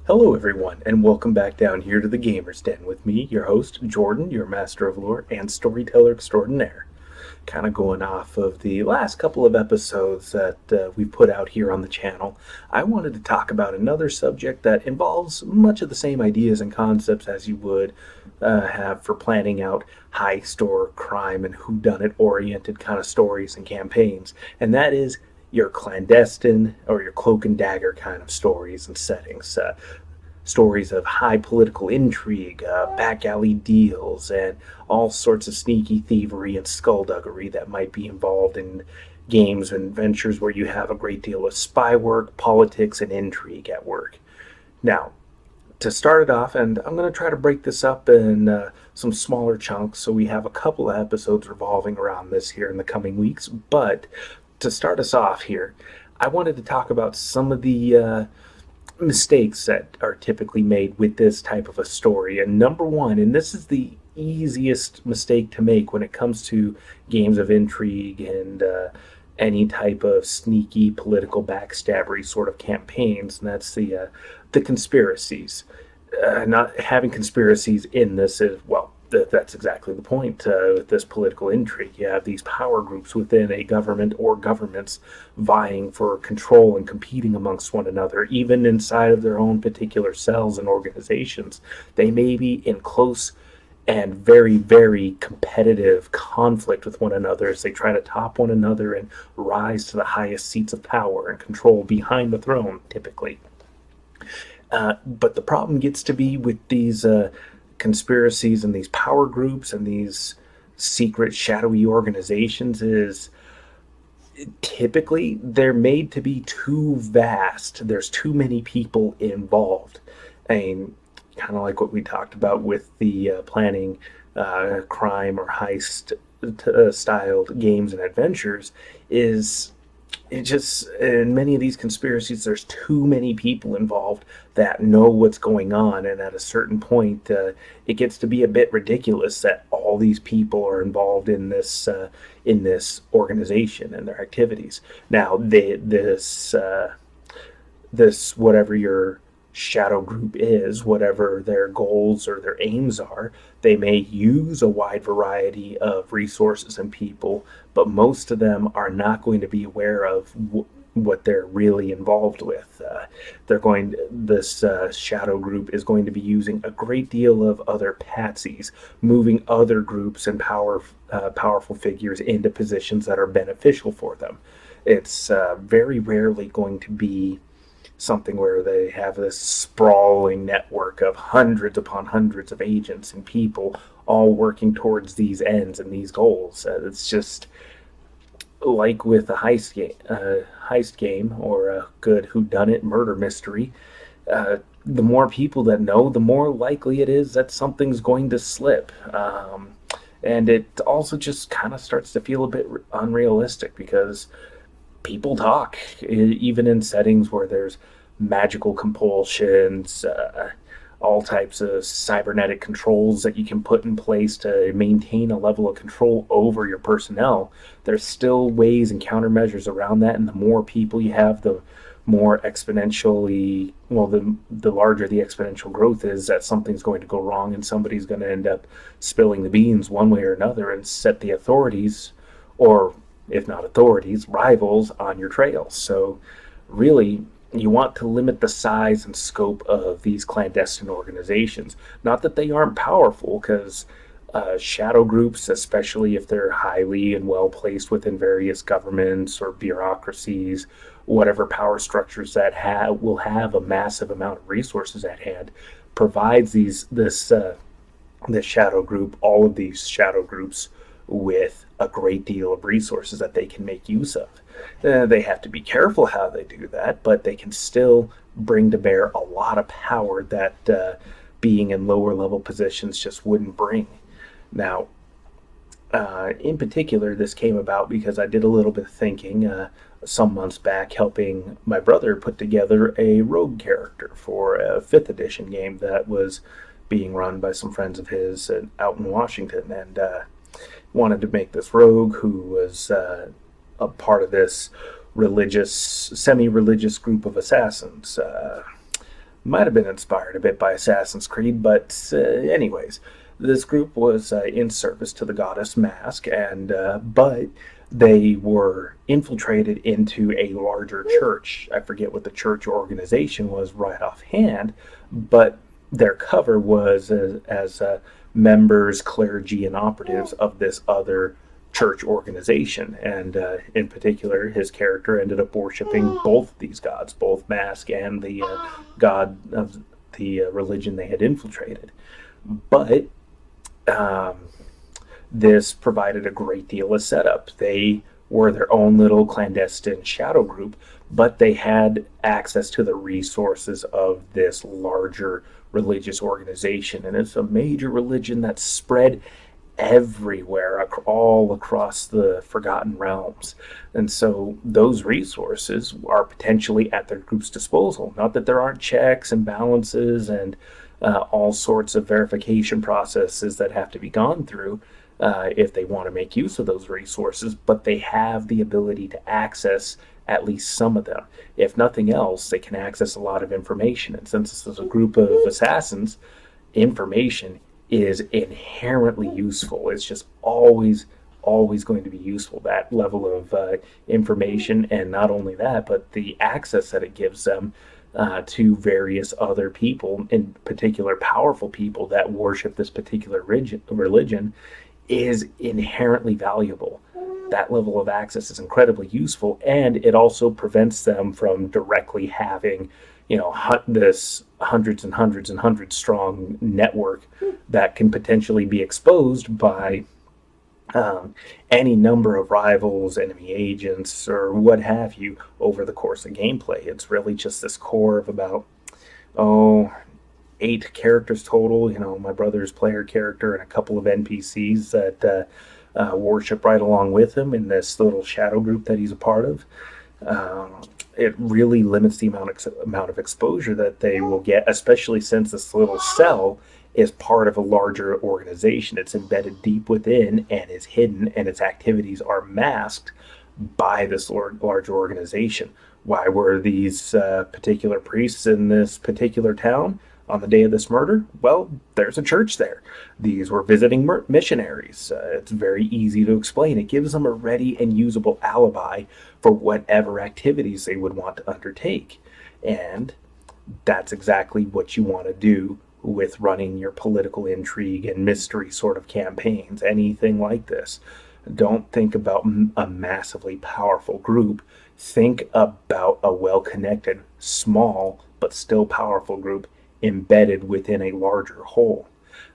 Hello, everyone, and welcome back down here to the Gamer's Den with me, your host, Jordan, your master of lore and storyteller extraordinaire. Kind of going off of the last couple of episodes that we put out here on the channel, I wanted to talk about another subject that involves much of the same ideas and concepts as you would have for planning out heist or crime and whodunit oriented kind of stories and campaigns, and that is your clandestine or your cloak and dagger kind of stories and settings. Stories of high political intrigue, back alley deals, and all sorts of sneaky thievery and skullduggery that might be involved in games and ventures where you have a great deal of spy work, politics, and intrigue at work. Now, to start it off, and I'm going to try to break this up in some smaller chunks so we have a couple of episodes revolving around this here in the coming weeks. But to start us off here, I wanted to talk about some of the mistakes that are typically made with this type of a story. And number one, and this is the easiest mistake to make when it comes to games of intrigue and any type of sneaky political backstabbery sort of campaigns, and that's the conspiracies. Not having conspiracies in this is, well, that's exactly the point with this political intrigue. You have these power groups within a government or governments vying for control and competing amongst one another, even inside of their own particular cells and organizations. They may be in close and very, very competitive conflict with one another as they try to top one another and rise to the highest seats of power and control behind the throne, typically. But the problem gets to be with these conspiracies and these power groups and these secret shadowy organizations is typically they're made to be too vast. There's too many people involved. I mean, kind of like what we talked about with the planning crime or heist styled games and adventures is it just in many of these conspiracies there's too many people involved that know what's going on, and at a certain point it gets to be a bit ridiculous that all these people are involved in this organization and their activities. Now this whatever your shadow group is, whatever their goals or their aims are, they may use a wide variety of resources and people, but most of them are not going to be aware of what they're really involved with. This shadow group is going to be using a great deal of other patsies, moving other groups and powerful figures into positions that are beneficial for them. It's very rarely going to be something where they have this sprawling network of hundreds upon hundreds of agents and people all working towards these ends and these goals. It's just like with a heist game or a good whodunit murder mystery. The more people that know, the more likely it is that something's going to slip. And it also just kind of starts to feel a bit unrealistic because people talk, even in settings where there's magical compulsions, all types of cybernetic controls that you can put in place to maintain a level of control over your personnel. There's still ways and countermeasures around that, and the more people you have, the more exponentially, well, the larger the exponential growth is that something's going to go wrong and somebody's going to end up spilling the beans one way or another and set the authorities, or if not authorities, rivals on your trail. So really, you want to limit the size and scope of these clandestine organizations. Not that they aren't powerful, because shadow groups, especially if they're highly and well placed within various governments or bureaucracies, whatever power structures that will have a massive amount of resources at hand, provides this shadow group, all of these shadow groups, with a great deal of resources that they can make use of. They have to be careful how they do that, but they can still bring to bear a lot of power that being in lower level positions just wouldn't bring. Now, in particular, this came about because I did a little bit of thinking some months back, helping my brother put together a rogue character for a 5th edition game that was being run by some friends of his out in Washington, and wanted to make this rogue who was a part of this religious, semi-religious group of assassins. Might have been inspired a bit by Assassin's Creed, but anyways, this group was in service to the goddess Mask, and but they were infiltrated into a larger church. I forget what the church organization was right offhand, but their cover was as members, clergy, and operatives of this other church organization. And in particular, his character ended up worshiping both these gods, both Mask and the god of the religion they had infiltrated. But this provided a great deal of setup. They were their own little clandestine shadow group, but they had access to the resources of this larger religious organization. And it's a major religion that's spread everywhere, all across the Forgotten Realms. And so those resources are potentially at their group's disposal. Not that there aren't checks and balances and all sorts of verification processes that have to be gone through if they want to make use of those resources, but they have the ability to access at least some of them. If nothing else, they can access a lot of information. And since this is a group of assassins, information is inherently useful. It's just always going to be useful, that level of information. And not only that, but the access that it gives them to various other people, in particular powerful people that worship this particular religion, is inherently valuable. That level of access is incredibly useful, and it also prevents them from directly having, this hundreds and hundreds and hundreds strong network that can potentially be exposed by any number of rivals, enemy agents, or what have you over the course of gameplay. It's really just this core of about 8 characters total. My brother's player character and a couple of NPCs that worship right along with him in this little shadow group that he's a part of. It really limits the amount of exposure that they will get, especially since this little cell is part of a larger organization. It's embedded deep within and is hidden, and its activities are masked by this larger organization. Why were these particular priests in this particular town on the day of this murder? Well, there's a church there. These were visiting missionaries. It's very easy to explain. It gives them a ready and usable alibi for whatever activities they would want to undertake. And that's exactly what you want to do with running your political intrigue and mystery sort of campaigns, anything like this. Don't think about a massively powerful group. Think about a well-connected, small, but still powerful group embedded within a larger whole.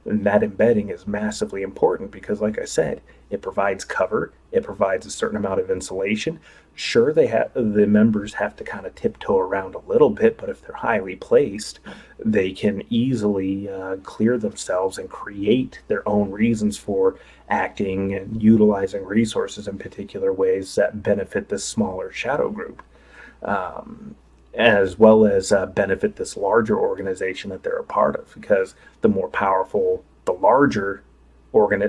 And that embedding is massively important because, like I said, it provides cover, it provides a certain amount of insulation. Sure, the members have to kind of tiptoe around a little bit, but if they're highly placed, they can easily clear themselves and create their own reasons for acting and utilizing resources in particular ways that benefit this smaller shadow group. As well as benefit this larger organization that they're a part of, because the more powerful the larger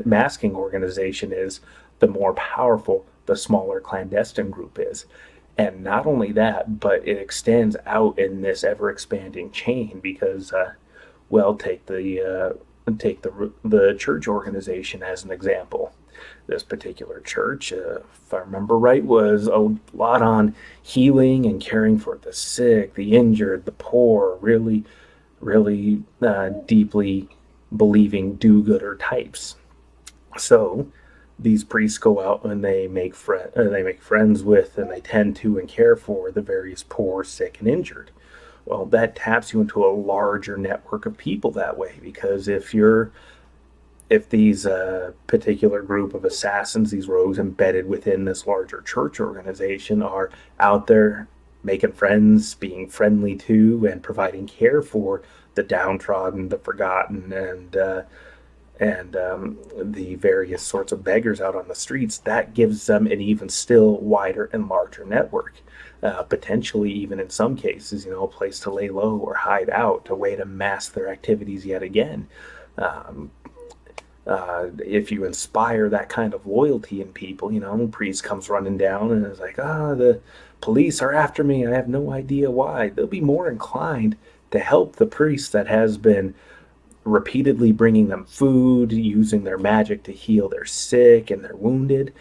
masking organization is, the more powerful the smaller clandestine group is. And not only that, but it extends out in this ever-expanding chain because, take the church organization as an example. This particular church, if I remember right, was a lot on healing and caring for the sick, the injured, the poor, really deeply believing do-gooder types. So these priests go out and they make friends with and they tend to and care for the various poor, sick, and injured. Well, that taps you into a larger network of people that way, because if these particular group of assassins, these rogues embedded within this larger church organization, are out there making friends, being friendly to, and providing care for the downtrodden, the forgotten, and the various sorts of beggars out on the streets, that gives them an even still wider and larger network. Potentially even in some cases, a place to lay low or hide out, a way to mask their activities yet again. If you inspire that kind of loyalty in people, priest comes running down and is like, the police are after me. I have no idea why. They'll be more inclined to help the priest that has been repeatedly bringing them food, using their magic to heal their sick and their wounded,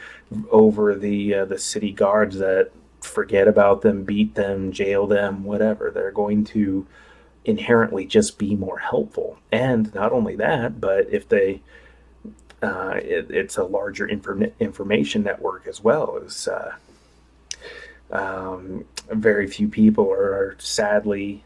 over the city guards that forget about them, beat them, jail them, whatever. They're going to inherently just be more helpful. And not only that, but if they it's a larger information network as well. As very few people are sadly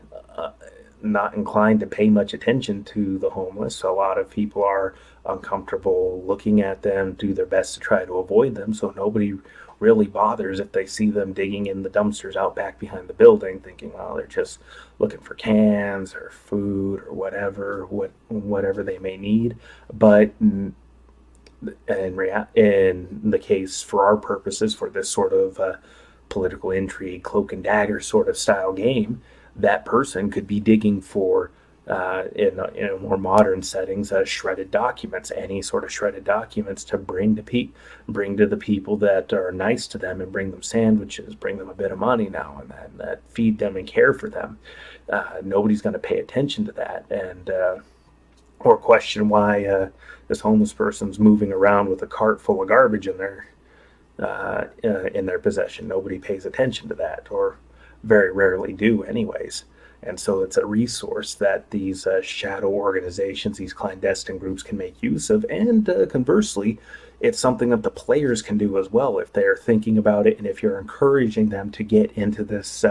not inclined to pay much attention to the homeless. A lot of people are uncomfortable looking at them, do their best to try to avoid them, so nobody really bothers if they see them digging in the dumpsters out back behind the building, thinking, well, they're just looking for cans or food or whatever they may need. But in the case, for our purposes, for this sort of political intrigue, cloak and dagger sort of style game, that person could be digging for, in a more modern settings, shredded documents, any sort of shredded documents to bring to the people that are nice to them, and bring them sandwiches, bring them a bit of money now and then, that feed them and care for them. Nobody's going to pay attention to that, and or question why this homeless person's moving around with a cart full of garbage in their possession. Nobody pays attention to that, or very rarely do anyways. And so it's a resource that these shadow organizations, these clandestine groups, can make use of. And conversely, it's something that the players can do as well if they're thinking about it, and if you're encouraging them to get into this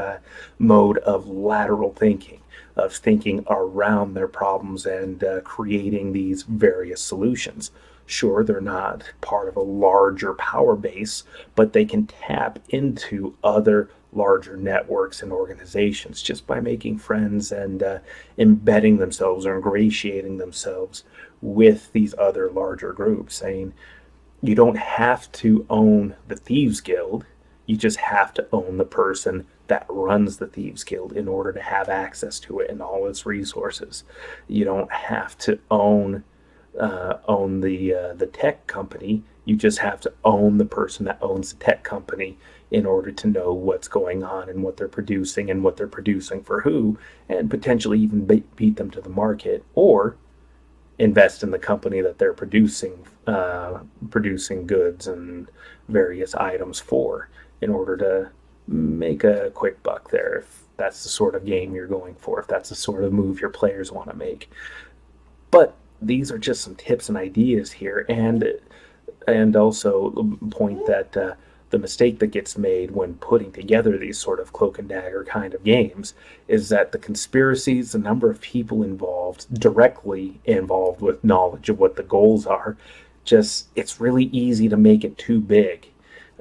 mode of lateral thinking, of thinking around their problems and creating these various solutions. Sure, they're not part of a larger power base, but they can tap into other larger networks and organizations just by making friends and embedding themselves or ingratiating themselves with these other larger groups. Saying, you don't have to own the Thieves Guild, you just have to own the person that runs the Thieves Guild in order to have access to it and all its resources. You don't have to own the tech company. You just have to own the person that owns the tech company in order to know what's going on and what they're producing and what they're producing for who, and potentially even beat them to the market, or invest in the company that they're producing goods and various items for, in order to make a quick buck there, if that's the sort of game you're going for, if that's the sort of move your players want to make. But these are just some tips and ideas here, and also the point that the mistake that gets made when putting together these sort of cloak and dagger kind of games is that the conspiracies, the number of people directly involved with knowledge of what the goals are, it's really easy to make it too big.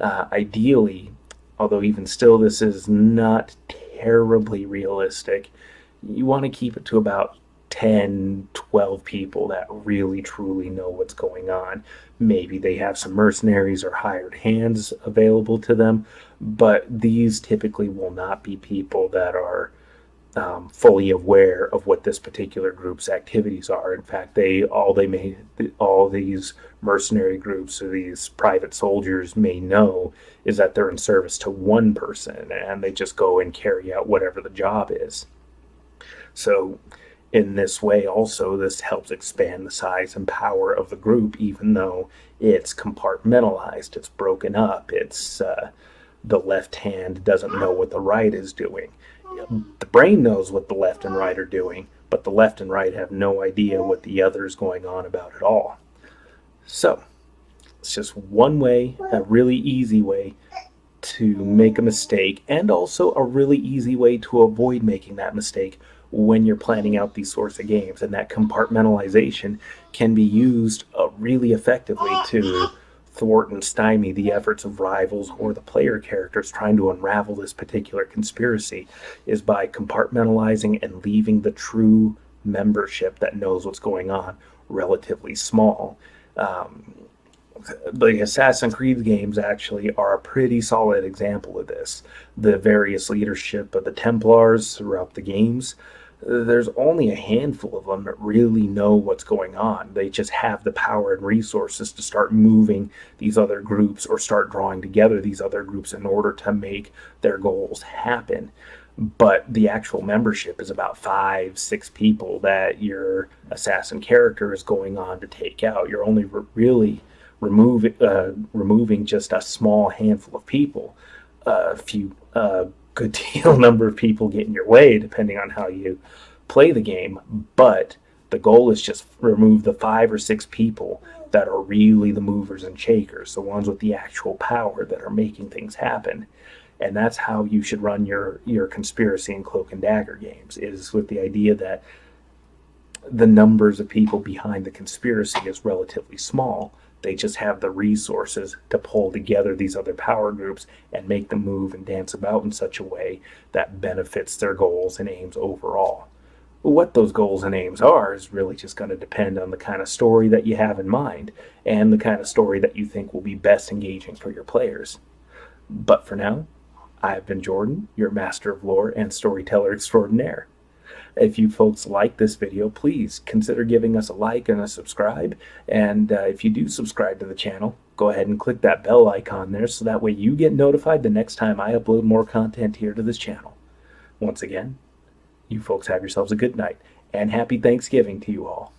Ideally, although even still this is not terribly realistic, you want to keep it to about 10, 12 people that really truly know what's going on. Maybe they have some mercenaries or hired hands available to them, but these typically will not be people that are fully aware of what this particular group's activities are. In fact, all these mercenary groups or these private soldiers may know is that they're in service to one person, and they just go and carry out whatever the job is. So in this way also, this helps expand the size and power of the group, even though it's compartmentalized, it's broken up, it's the left hand doesn't know what the right is doing. The brain knows what the left and right are doing, but the left and right have no idea what the other is going on about at all. So it's just one way, a really easy way to make a mistake, and also a really easy way to avoid making that mistake when you're planning out these sorts of games. And that compartmentalization can be used really effectively to thwart and stymie the efforts of rivals or the player characters trying to unravel this particular conspiracy, is by compartmentalizing and leaving the true membership that knows what's going on relatively small. The Assassin's Creed games actually are a pretty solid example of this. The various leadership of the Templars throughout the games, there's only a handful of them that really know what's going on. They just have the power and resources to start moving these other groups or start drawing together these other groups in order to make their goals happen. But the actual membership is about 5, 6 people that your assassin character is going on to take out. You're only really removing just a small handful of people. A few good deal number of people get in your way depending on how you play the game, but the goal is just remove the 5 or 6 people that are really the movers and shakers, the ones with the actual power that are making things happen. And that's how you should run your conspiracy and Cloak and Dagger games, is with the idea that the numbers of people behind the conspiracy is relatively small. They just have the resources to pull together these other power groups and make them move and dance about in such a way that benefits their goals and aims overall. What those goals and aims are is really just going to depend on the kind of story that you have in mind and the kind of story that you think will be best engaging for your players. But for now, I've been Jordan, your master of lore and storyteller extraordinaire. If you folks like this video, please consider giving us a like and a subscribe. And if you do subscribe to the channel, go ahead and click that bell icon there so that way you get notified the next time I upload more content here to this channel. Once again, you folks have yourselves a good night, and happy Thanksgiving to you all.